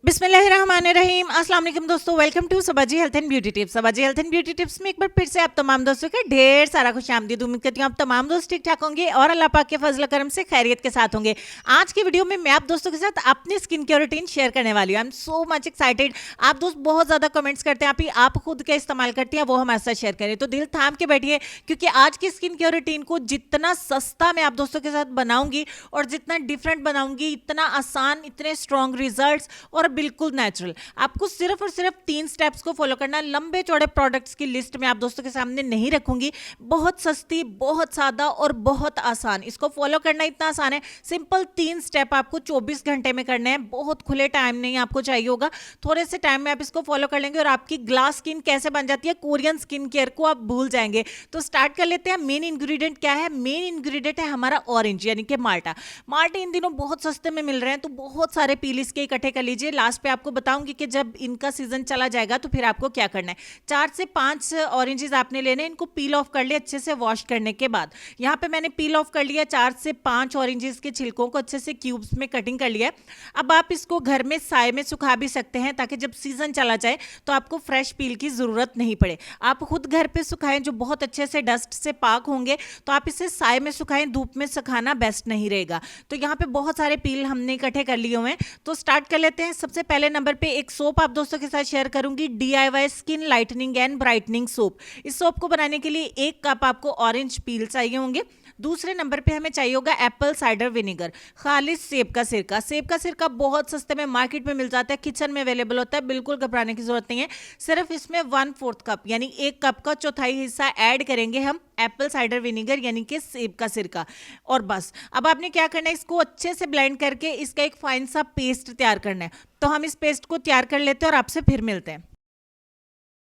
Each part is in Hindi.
बिस्मिल्लाहिर्रहमानिर्रहीम। अस्सलाम वालेकुम दोस्तों, welcome to Sabaji health and beauty tips. Sabaji health and beauty tips में एक बार फिर से आप तमाम दोस्तों का ढेर सारा खुशामदीद। उम्मीद करती हूँ आप तमाम दोस्त ठीक ठाक होंगे और अल्लाह पाक के फजल करम से खैरियत के साथ होंगे। आज की वीडियो में मैं आप दोस्तों के साथ अपनी स्किन केयर रूटीन शेयर करने वाली हूँ। I am so much excited. आप दोस्त बहुत ज्यादा कमेंट्स करते हैं, आप खुद क्या इस्तेमाल करती हैं वो हमारे साथ शेयर करें, तो दिल थाम के बैठिए, क्योंकि आज की स्किन केयर रूटीन को जितना सस्ता मैं आप दोस्तों के साथ बनाऊंगी और जितना डिफरेंट बनाऊंगी, इतना आसान, इतने स्ट्रॉन्ग रिजल्ट्स और बिल्कुल नेचुरल। आपको सिर्फ और सिर्फ 3 स्टेप्स को फॉलो करना। लंबे चौड़े प्रोडक्ट्स की लिस्ट में आप दोस्तों के सामने नहीं रखूंगी। बहुत सस्ती, बहुत सादा और बहुत आसान। इसको फॉलो करना इतना आसान है। सिंपल 3 स्टेप आपको 24 घंटे में करने हैं। बहुत खुले टाइम नहीं आपको चाहिए होगा, थोड़े से टाइम में आप इसको फॉलो कर लेंगे और आपकी ग्लास स्किन कैसे बन जाती है, कोरियन स्किन केयर को आप भूल जाएंगे। तो स्टार्ट कर लेते हैं। मेन इंग्रेडिएंट क्या है? मेन इंग्रेडिएंट है हमारा ऑरेंज, यानी कि माल्टा। माल्टे इन दिनों बहुत सस्ते में मिल रहे हैं, तो बहुत सारे पील इसके इकट्ठे कर लीजिए। लास्ट पे आपको बताऊंगी कि जब इनका सीजन चला जाएगा तो फिर आपको क्या करना है। 4 से 5 ऑरेंजेस आपने लेने हैं। इनको पील ऑफ कर ले अच्छे से वॉश करने के बाद। यहाँ पे मैंने पील ऑफ कर लिया 4 से 5 ऑरेंजेस के छिलकों को अच्छे से क्यूब्स में कटिंग कर लिया है। अब आप इसको घर में साए में सुखा भी सकते हैं, ताकि जब सीजन चला जाए तो आपको फ्रेश पील की जरूरत नहीं पड़े। आप खुद घर पे सुखाएं जो बहुत अच्छे से डस्ट से पाक होंगे, तो आप इसे साए में सुखाएं, धूप में सुखाना बेस्ट नहीं रहेगा। तो यहाँ पे बहुत सारे पील हमने इकट्ठे कर लिए हुए हैं, तो स्टार्ट कर लेते हैं। सबसे पहले नंबर पे एक सोप आप दोस्तों के साथ शेयर करूंगी, DIY skin lightening and brightening soap. इस सोप को बनाने के लिए 1 कप आपको ऑरेंज पील चाहिए होंगे। दूसरे नंबर पे हमें चाहिए होगा एप्पल साइडर विनेगर, खालिस सेब का सिरका। सेब का सिरका बहुत सस्ते में मार्केट में मिल जाता है, किचन में अवेलेबल होता है, बिल्कुल घबराने की जरूरत नहीं है। सिर्फ इसमें 1/4 कप यानी 1 कप का चौथाई हिस्सा ऐड करेंगे हम एप्पल साइडर विनेगर यानी कि सेब का सिरका, और बस। अब आपने क्या करना है, इसको अच्छे से ब्लेंड करके इसका एक फाइन सा पेस्ट तैयार करना है। तो हम इस पेस्ट को तैयार कर लेते हैं और आपसे फिर मिलते हैं।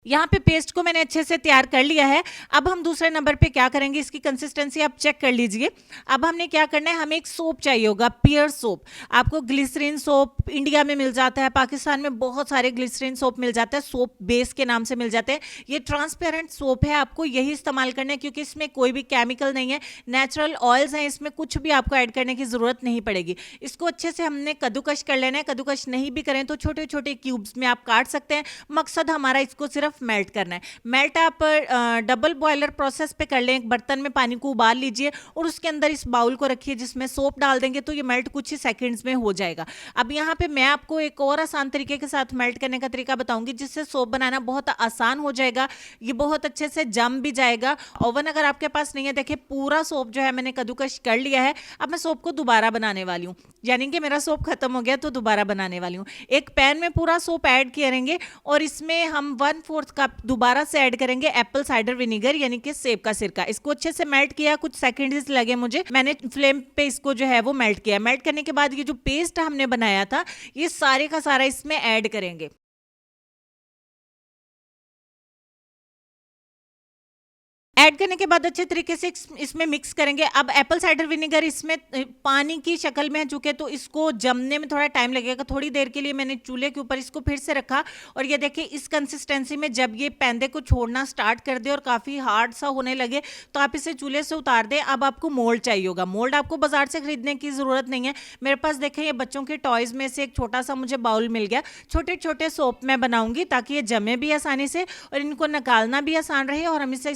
यहाँ पे पेस्ट को मैंने अच्छे से तैयार कर लिया है। अब हम दूसरे नंबर पे क्या करेंगे, इसकी कंसिस्टेंसी आप चेक कर लीजिए। अब हमने क्या करना है, हमें एक सोप चाहिए होगा, पियर सोप। आपको ग्लिसरीन सोप इंडिया में मिल जाता है, पाकिस्तान में बहुत सारे ग्लिसरीन सोप मिल जाता है, सोप बेस के नाम से मिल जाते हैं। ये ट्रांसपेरेंट सोप है, आपको यही इस्तेमाल करना है, क्योंकि इसमें कोई भी केमिकल नहीं है, नेचुरल ऑयल्स हैं, इसमें कुछ भी आपको ऐड करने की जरूरत नहीं पड़ेगी। इसको अच्छे से हमने कद्दूकश कर लेना है। कद्दूकश नहीं भी करें तो छोटे छोटे क्यूब्स में आप काट सकते हैं। मकसद हमारा इसको सिर्फ मेल्ट करना है। मेल्ट आप डबल बॉयलर प्रोसेस पे कर लें। एक बर्तन में पानी को उबाल लीजिए और उसके अंदर इस बाउल को रखिए, जिसमें सोप डाल देंगे तो ये मेल्ट कुछ ही सेकंड्स में हो जाएगा। अब यहाँ पे मैं आपको एक और आसान तरीके के साथ मेल्ट करने का तरीका बताऊंगी, जिससे सोप बनाना बहुत आसान हो जाएगा। ये बहुत अच्छे से जम भी जाएगा। ओवन अगर आपके पास नहीं है, देखिए पूरा सोप जो है मैंने कद्दूकश कर लिया है। अब मैं सोप को दोबारा बनाने वाली हूँ, यानी कि मेरा सोप खत्म हो गया तो दोबारा बनाने वाली हूँ। एक पैन में पूरा सोप ऐड करेंगे और इसमें हम 1/4 कप दोबारा से ऐड करेंगे एप्पल साइडर विनेगर यानी कि सेब का सिरका। इसको अच्छे से मेल्ट किया, कुछ सेकंड्स लगे मुझे, मैंने फ्लेम पे इसको जो है वो मेल्ट किया। मेल्ट करने के बाद ये जो पेस्ट हमने बनाया था, ये सारे का सारा इसमें ऐड करेंगे। ऐड करने के बाद अच्छे तरीके से इसमें मिक्स करेंगे। अब एप्पल साइडर विनेगर इसमें पानी की शक्ल में है चूंकि, तो इसको जमने में थोड़ा टाइम लगेगा। थोड़ी देर के लिए मैंने चूल्हे के ऊपर इसको फिर से रखा और ये देखिए इस कंसिस्टेंसी में जब ये पैंदे को छोड़ना स्टार्ट कर दे और काफ़ी हार्ड सा होने लगे, तो आप इसे चूल्हे से उतार दें। अब आपको मोल्ड चाहिए होगा। मोल्ड आपको बाजार से खरीदने की ज़रूरत नहीं है। मेरे पास देखें, ये बच्चों के टॉयज़ में से एक छोटा सा मुझे बाउल मिल गया। छोटे छोटे सोप मैं बनाऊंगी ताकि ये जमे भी आसानी से और इनको निकालना भी आसान रहे और हम इसे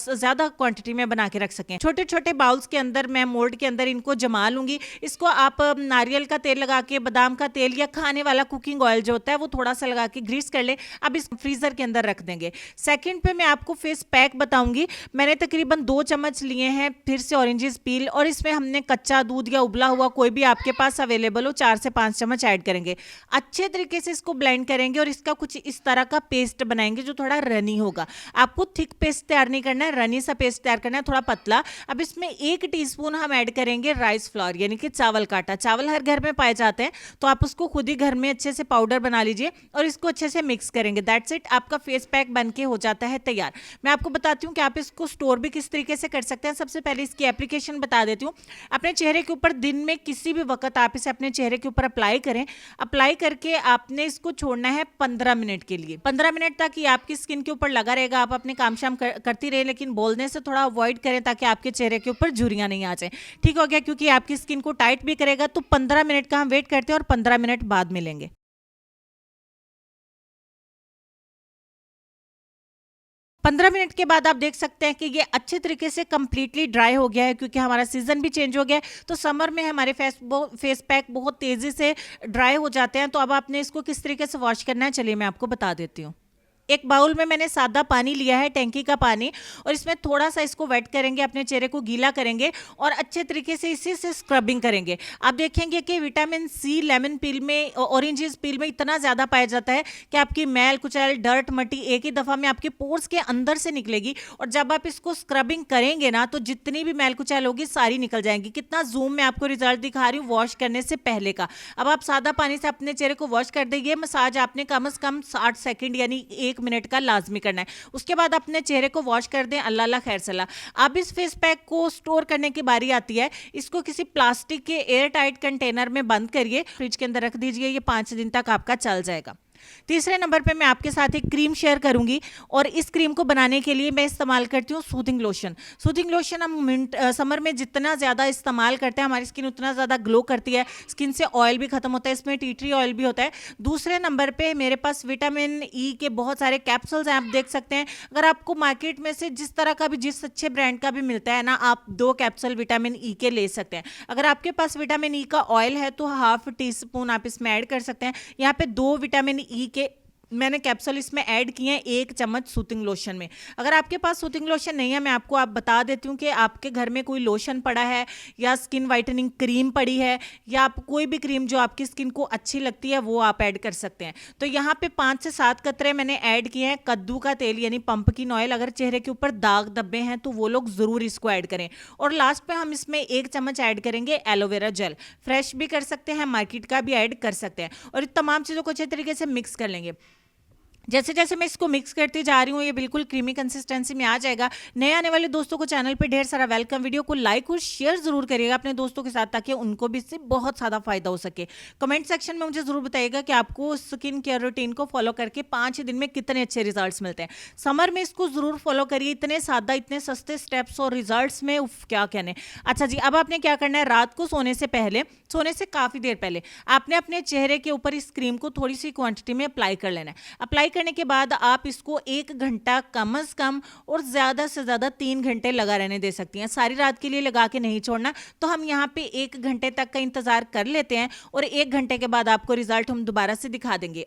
ज्यादा क्वांटिटी में बना के रख सकें। छोटे छोटे बाउल्स के अंदर मैं मोल्ड के अंदर इनको जमा लूंगी। इसको आप नारियल का तेल लगा के, बादाम का तेल या खाने वाला कुकिंग ऑयल जो होता है वो थोड़ा सा लगा के ग्रीस कर ले। अब इस फ्रीजर के अंदर रख देंगे। सेकंड पे मैं आपको फेस पैक बताऊंगी। मैंने तकरीबन 2 चम्मच लिए हैं फिर से ऑरेंजेस पील, और इसमें हमने कच्चा दूध या उबला हुआ कोई भी आपके पास अवेलेबल हो 4 से 5 चम्मच ऐड करेंगे। अच्छे तरीके से इसको ब्लेंड करेंगे और इसका कुछ इस तरह का पेस्ट बनाएंगे जो थोड़ा रनी होगा। आपको थिक पेस्ट तैयार नहीं करना है, रनी सा पेस्ट तैयार करना है, थोड़ा पतला। अब इसमें 1 टीस्पून हम ऐड करेंगे राइस फ्लोर यानी कि चावल का आटा। चावल हर घर में पाए जाते हैं, तो आप उसको खुद ही घर में अच्छे से पाउडर बना लीजिए और इसको अच्छे से मिक्स करेंगे। दैट्स इट, आपका फेस पैक बन के हो जाता है तैयार। मैं आपको बताती हूँ कि आप इसको स्टोर भी किस तरीके से कर सकते हैं। सबसे पहले इसकी एप्लीकेशन बता देती हूँ। अपने चेहरे के ऊपर दिन में किसी भी वक्त आप इसे अपने चेहरे के ऊपर अप्लाई करें। अप्लाई करके आपने इसको छोड़ना है 15 मिनट के लिए। 15 मिनट तक ये आपकी स्किन के ऊपर लगा रहेगा। आप अपने काम शाम करती रहे, लेकिन बोलने से थोड़ा अवॉइड करें ताकि आपके चेहरे के ऊपर झुर्रियां नहीं आ जाए। ठीक हो गया, क्योंकि आपकी स्किन को टाइट भी करेगा। तो 15 मिनट का हम वेट करते हैं और 15 मिनट बाद मिलेंगे। 15 मिनट के बाद आप देख सकते हैं कि ये अच्छे तरीके से कंप्लीटली ड्राई हो गया है, क्योंकि हमारा सीजन भी चेंज हो गया है। तो समर में हमारे फेस पैक बहुत तेजी से ड्राई हो जाते हैं। तो अब आपने इसको किस तरीके से वॉश करना है, चलिए मैं आपको बता देती हूँ। एक बाउल में मैंने सादा पानी लिया है, टैंकी का पानी, और इसमें थोड़ा सा इसको वेट करेंगे, अपने चेहरे को गीला करेंगे और अच्छे तरीके से इसी से स्क्रबिंग करेंगे। आप देखेंगे कि विटामिन सी लेमन पील में, ऑरेंज पील में इतना ज़्यादा पाया जाता है कि आपकी मैल कुचैल डर्ट मट्टी एक ही दफ़ा में आपके पोर्स के अंदर से निकलेगी। और जब आप इसको स्क्रबिंग करेंगे ना, तो जितनी भी मैल कुचैल होगी सारी निकल जाएंगी। कितना जूम में आपको रिजल्ट दिखा रही हूँ वॉश करने से पहले का। अब आप सादा पानी से अपने चेहरे को वॉश कर देंगे। मसाज आपने कम से कम 60 सेकेंड यानी 1 मिनट का लाजमी करना है। उसके बाद अपने चेहरे को वॉश कर दें। अल्लाह अल्लाह खैर सलाह। अब इस फेस पैक को स्टोर करने की बारी आती है। इसको किसी प्लास्टिक के एयर टाइट कंटेनर में बंद करिए, फ्रिज के अंदर रख दीजिए। ये 5 दिन तक आपका चल जाएगा। तीसरे नंबर पे मैं आपके साथ एक क्रीम शेयर करूंगी, और इस क्रीम को बनाने के लिए मैं इस्तेमाल करती हूँ सूथिंग लोशन। सूथिंग लोशन हम समर में जितना ज़्यादा इस्तेमाल करते हैं, हमारी स्किन उतना ज़्यादा ग्लो करती है, स्किन से ऑयल भी खत्म होता है, इसमें टी ट्री ऑयल भी होता है। दूसरे नंबर पे मेरे पास विटामिन ई के बहुत सारे कैप्सूल्स हैं, आप देख सकते हैं। अगर आपको मार्केट में से जिस तरह का भी, जिस अच्छे ब्रांड का भी मिलता है ना, आप 2 कैप्सूल विटामिन ई के ले सकते हैं। अगर आपके पास विटामिन ई का ऑयल है तो हाफ टी स्पून आप इसमें ऐड कर सकते हैं। यहाँ पे 2 विटामिन ई के मैंने कैप्सूल इसमें ऐड किए हैं 1 चम्मच सूथिंग लोशन में। अगर आपके पास सूथिंग लोशन नहीं है, मैं आपको बता देती हूँ कि आपके घर में कोई लोशन पड़ा है या स्किन वाइटनिंग क्रीम पड़ी है, या आप कोई भी क्रीम जो आपकी स्किन को अच्छी लगती है वो आप ऐड कर सकते हैं। तो यहाँ पे 5 से 7 कतरे मैंने ऐड किए हैं कद्दू का तेल यानी पंपकिन ऑयल। अगर चेहरे के ऊपर दाग धब्बे हैं तो वो लोग ज़रूर इसको ऐड करें। और लास्ट पे हम इसमें 1 चम्मच ऐड करेंगे एलोवेरा जेल। फ्रेश भी कर सकते हैं, मार्केट का भी ऐड कर सकते हैं। और इन तमाम चीज़ों को अच्छे तरीके से मिक्स कर लेंगे। जैसे जैसे मैं इसको मिक्स करती जा रही हूँ, ये बिल्कुल क्रीमी कंसिस्टेंसी में आ जाएगा। नए आने वाले दोस्तों को चैनल पे ढेर सारा वेलकम। वीडियो को लाइक और शेयर जरूर करिएगा अपने दोस्तों के साथ, ताकि उनको भी इससे बहुत ज़्यादा फायदा हो सके। कमेंट सेक्शन में मुझे जरूर बताइएगा कि आपको स्किन केयर रूटीन को फॉलो करके 5 दिन में कितने अच्छे रिजल्ट्स मिलते हैं। समर में इसको जरूर फॉलो करिए। इतने सादा, इतने सस्ते स्टेप्स और रिजल्ट्स में उफ क्या कहने। अच्छा जी, अब आपने क्या करना है, रात को सोने से पहले, सोने से काफ़ी देर पहले आपने अपने चेहरे के ऊपर इस क्रीम को थोड़ी सी क्वांटिटी में अप्लाई कर लेना है। अप्लाई करने के बाद आप इसको 1 घंटा कम से कम और ज़्यादा से ज़्यादा 3 घंटे लगा रहने दे सकती हैं। सारी रात के लिए लगा के नहीं छोड़ना। तो हम यहाँ पे 1 घंटे तक का इंतज़ार कर लेते हैं, और 1 घंटे के बाद आपको रिजल्ट हम दोबारा से दिखा देंगे।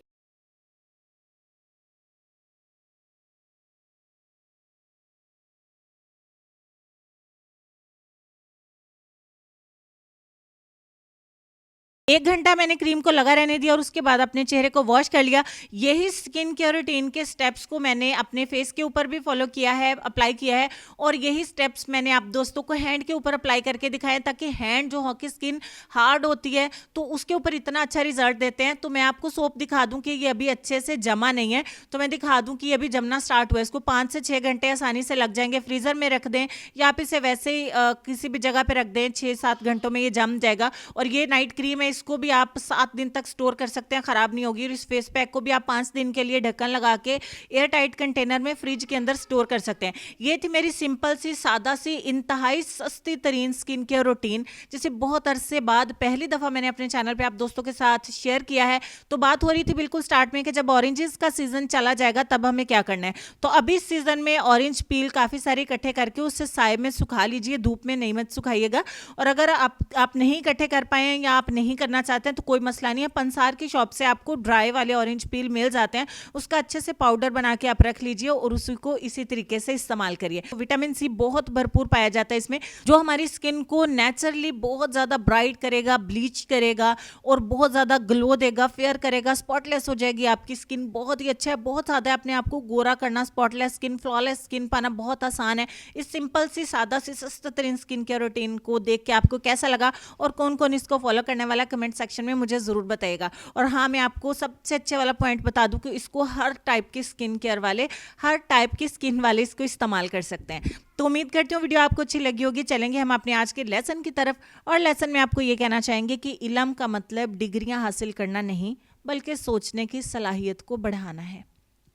एक घंटा मैंने क्रीम को लगा रहने दिया और उसके बाद अपने चेहरे को वॉश कर लिया। यही स्किन केयर रूटीन के स्टेप्स को मैंने अपने फेस के ऊपर भी फॉलो किया है, अप्लाई किया है, और यही स्टेप्स मैंने आप दोस्तों को हैंड के ऊपर अप्लाई करके दिखाया, ताकि हैंड जो की स्किन हार्ड होती है तो उसके ऊपर इतना अच्छा रिजल्ट देते हैं। तो मैं आपको सोप दिखा दूं कि ये अभी अच्छे से जमा नहीं है, तो मैं दिखा दूं कि ये अभी जमना स्टार्ट हुआ है। इसको 5 से 6 घंटे आसानी से लग जाएंगे। फ्रीजर में रख दें या आप इसे वैसे ही किसी भी जगह पे रख दें, 6-7 घंटों में ये जम जाएगा। और ये नाइट क्रीम है, इसको भी आप 7 दिन तक स्टोर कर सकते हैं, खराब नहीं होगी। और इस फेस पैक को भी आप 5 दिन के लिए ढक्कन लगा के एयर टाइट कंटेनर में फ्रिज के अंदर स्टोर कर सकते हैं। ये थी मेरी सिंपल सी, सादा सी, इंतहाई सस्ती तरीन स्किन केयर रूटीन, जिसे बहुत अरसे बाद पहली दफा मैंने अपने चैनल पे आप दोस्तों के साथ शेयर किया है। तो बात हो रही थी बिल्कुल स्टार्ट में कि जब ऑरेंजेस का सीजन चला जाएगा तब हमें क्या करना है। तो अभी इस सीजन में ऑरेंज पील काफी सारे इकट्ठे करके उससे साए में सुखा लीजिए, धूप में नहीं मत सुखाइएगा। और अगर आप नहीं इकट्ठे कर पाए या आप नहीं करना चाहते हैं तो कोई मसला नहीं है। पंसार की शॉप से आपको ड्राई वाले ऑरेंज पील मिल जाते हैं, उसका अच्छे से पाउडर बना के आप रख लीजिए और उसी को इसी तरीके से इस्तेमाल करिए। विटामिन सी बहुत भरपूर पाया जाता है इसमें, जो हमारी स्किन को नेचुरली बहुत ज्यादा ब्राइट करेगा, ब्लीच करेगा और बहुत ज्यादा ग्लो देगा, फेयर करेगा, स्पॉटलेस हो जाएगी आपकी स्किन। बहुत ही अच्छा है, बहुत ज्यादा अपने आप को गोरा करना, स्पॉटलेस स्किन, फ्लॉलेस स्किन पाना बहुत आसान है। इस सिंपल सी, सादा सी, सस्ता तरीन स्किन केयर रूटीन को देख के आपको कैसा लगा और कौन कौन इसको फॉलो करने वाला, कमेंट सेक्शन में मुझे जरूर बताइएगा। और हाँ, मैं आपको सबसे अच्छे वाला पॉइंट बता दूं कि इसको हर टाइप की स्किन केयर वाले, हर टाइप की स्किन वाले इसको इस्तेमाल कर सकते हैं। तो उम्मीद करती हूँ वीडियो आपको अच्छी लगी होगी। चलेंगे हम अपने आज के लेसन की तरफ, और लेसन में आपको ये कहना चाहेंगे कि इल्म का मतलब डिग्रियां हासिल करना नहीं, बल्कि सोचने की सलाहियत को बढ़ाना है।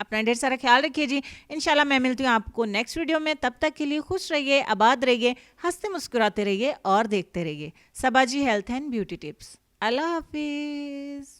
अपना ढेर सारा ख्याल रखिए जी। इंशाल्लाह मैं मिलती हूँ आपको नेक्स्ट वीडियो में। तब तक के लिए खुश रहिए, आबाद रहिए, हंसते मुस्कुराते रहिए और देखते रहिए Sabaji health and beauty tips. अल्लाह हाफिज।